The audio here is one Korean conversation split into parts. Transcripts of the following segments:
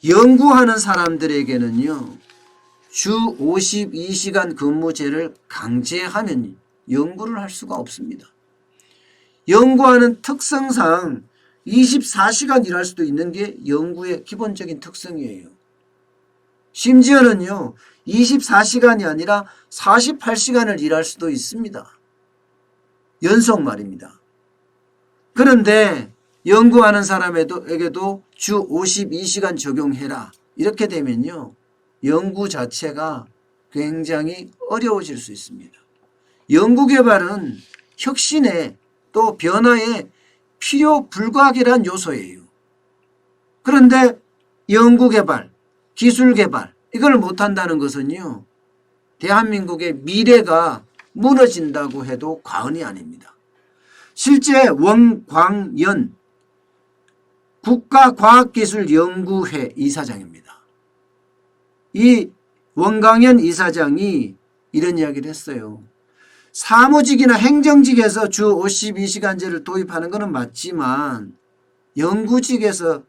연구하는 사람들에게는요, 주 52시간 근무제를 강제하면 연구를 할 수가 없습니다. 연구하는 특성상 24시간 일할 수도 있는 게 연구의 기본적인 특성이에요. 심지어는요, 24시간이 아니라 48시간을 일할 수도 있습니다. 연속 말입니다. 그런데 연구하는 사람에게도 주 52시간 적용해라. 이렇게 되면요, 연구 자체가 굉장히 어려워질 수 있습니다. 연구개발은 혁신에 또 변화에 필요 불가결한 요소예요. 그런데 연구개발, 기술개발 이걸 못한다는 것은요, 대한민국의 미래가 무너진다고 해도 과언이 아닙니다. 실제 원광연 국가과학기술연구회 이사장입니다. 이 원광연 이사장이 이런 이야기를 했어요. 사무직이나 행정직에서 주 52시간제를 도입하는 것은 맞지만 연구직에서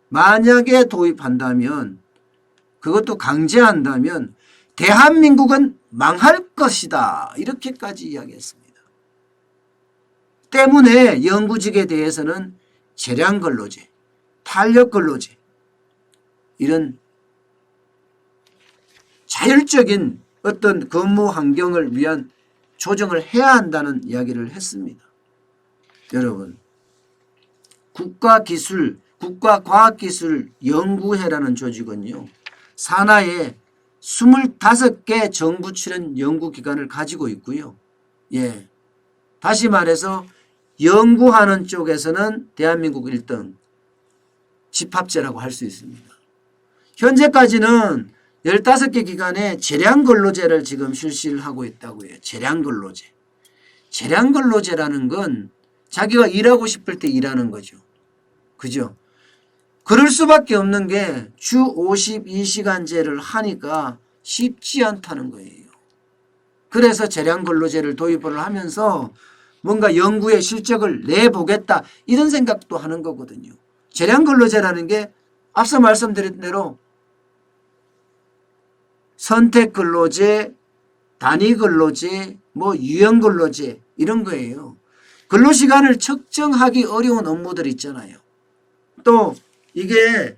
만약에 도입한다면, 그것도 강제한다면 대한민국은 망할 것이다. 이렇게까지 이야기했습니다. 때문에 연구직에 대해서는 재량근로제, 탄력근로제 이런 자율적인 어떤 근무 환경을 위한 조정을 해야 한다는 이야기를 했습니다. 여러분, 국가과학기술연구회라는 조직은요, 산하에 25개 정부 출연 연구기관을 가지고 있고요. 예, 다시 말해서 연구하는 쪽에서는 대한민국 1등 집합제라고 할 수 있습니다. 현재까지는 15개 기관에 재량근로제를 지금 실시를 하고 있다고 해요. 재량근로제. 재량근로제라는 건 자기가 일하고 싶을 때 일하는 거죠. 그죠? 그럴 수밖에 없는 게 주 52시간제를 하니까 쉽지 않다는 거예요. 그래서 재량근로제를 도입을 하면서 뭔가 연구의 실적을 내보겠다 이런 생각도 하는 거거든요. 재량근로제라는 게 앞서 말씀드린 대로 선택근로제, 단위근로제, 유형근로제 이런 거예요. 근로시간을 측정하기 어려운 업무들 있잖아요. 또 이게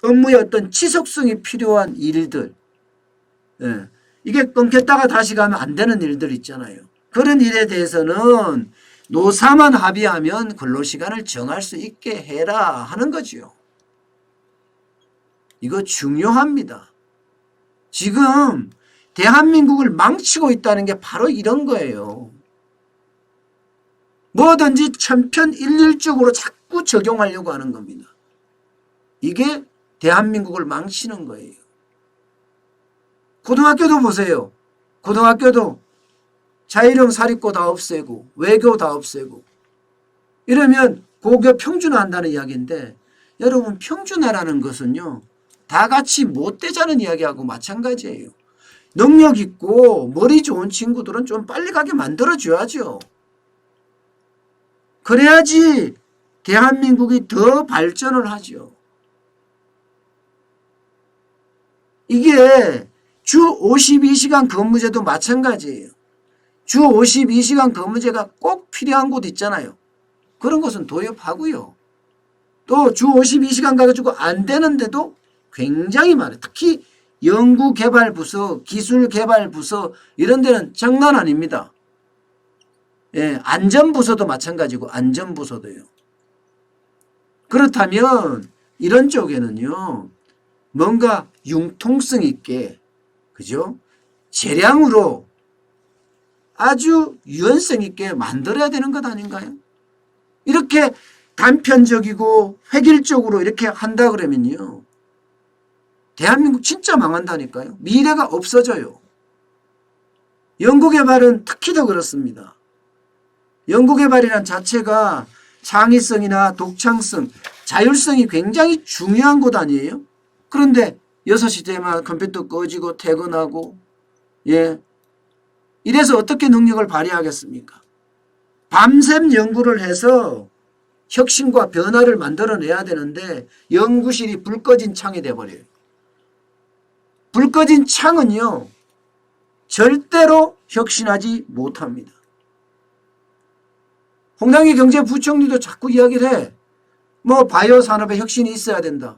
업무의 어떤 지속성이 필요한 일들, 예, 이게 끊겼다가 다시 가면 안 되는 일들 있잖아요. 그런 일에 대해서는 노사만 합의하면 근로시간을 정할 수 있게 해라 하는 거죠. 이거 중요합니다. 지금 대한민국을 망치고 있다는 게 바로 이런 거예요. 뭐든지 천편일률적으로 자꾸 적용하려고 하는 겁니다. 이게 대한민국을 망치는 거예요. 고등학교도 보세요. 고등학교도 자율형 사립고 다 없애고 외교 다 없애고 이러면 고교 평준화한다는 이야기인데, 여러분 평준화라는 것은요, 다 같이 못되자는 이야기하고 마찬가지예요. 능력 있고 머리 좋은 친구들은 좀 빨리 가게 만들어줘야죠. 그래야지 대한민국이 더 발전을 하죠. 이게 주 52시간 근무제도 마찬가지예요. 주 52시간 근무제가 꼭 필요한 곳 있잖아요. 그런 것은 도입하고요. 또 주 52시간 가가지고 안 되는데도 굉장히 많아요. 특히 연구개발부서, 기술개발부서 이런 데는 장난 아닙니다. 예, 안전부서도 마찬가지고 안전부서도요. 그렇다면 이런 쪽에는요, 뭔가 융통성 있게, 그죠? 재량으로 아주 유연성 있게 만들어야 되는 것 아닌가요? 이렇게 단편적이고 획일적으로 이렇게 한다 그러면요, 대한민국 진짜 망한다니까요. 미래가 없어져요. 연구개발은 특히 더 그렇습니다. 연구개발이란 자체가 창의성이나 독창성, 자율성이 굉장히 중요한 곳 아니에요? 그런데 6시 되면 컴퓨터 꺼지고 퇴근하고, 예, 이래서 어떻게 능력을 발휘하겠습니까? 밤샘 연구를 해서 혁신과 변화를 만들어내야 되는데 연구실이 불 꺼진 창이 돼버려요. 불 꺼진 창은요, 절대로 혁신하지 못합니다. 홍남기 경제부총리도 자꾸 이야기를 해. 뭐 바이오 산업에 혁신이 있어야 된다.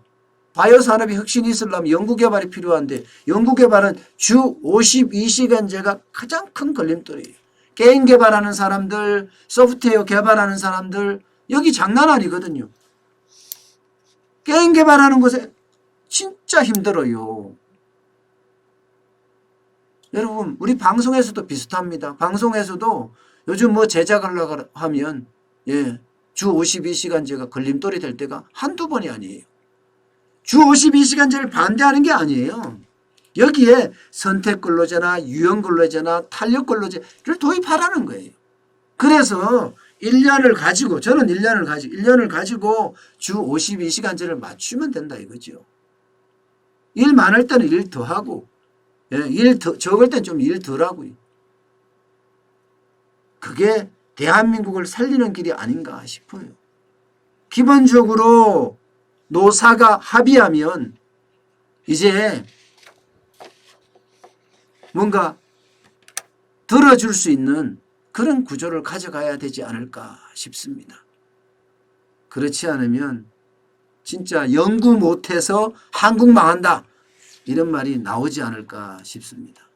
바이오 산업에 혁신이 있으려면 연구개발이 필요한데 연구개발은 주 52시간제가 가장 큰 걸림돌이에요. 게임 개발하는 사람들, 소프트웨어 개발하는 사람들 여기 장난 아니거든요. 게임 개발하는 것에 진짜 힘들어요. 여러분 우리 방송에서도 비슷합니다. 방송에서도 요즘 뭐 제작하려고 하면 주 52시간제가 걸림돌이 될 때가 한두 번이 아니에요. 주 52시간제를 반대하는 게 아니에요. 여기에 선택근로제나 유연근로제나 탄력근로제를 도입하라는 거예요. 그래서 1년을 가지고 저는 1년을 가지고 주 52시간제를 맞추면 된다 이거죠. 일 많을 때는 일 더 하고 일 적을 땐 좀 일 덜 하고요. 그게 대한민국을 살리는 길이 아닌가 싶어요. 기본적으로 노사가 합의하면 이제 뭔가 들어줄 수 있는 그런 구조를 가져가야 되지 않을까 싶습니다. 그렇지 않으면 진짜 연구 못해서 한국 망한다 이런 말이 나오지 않을까 싶습니다.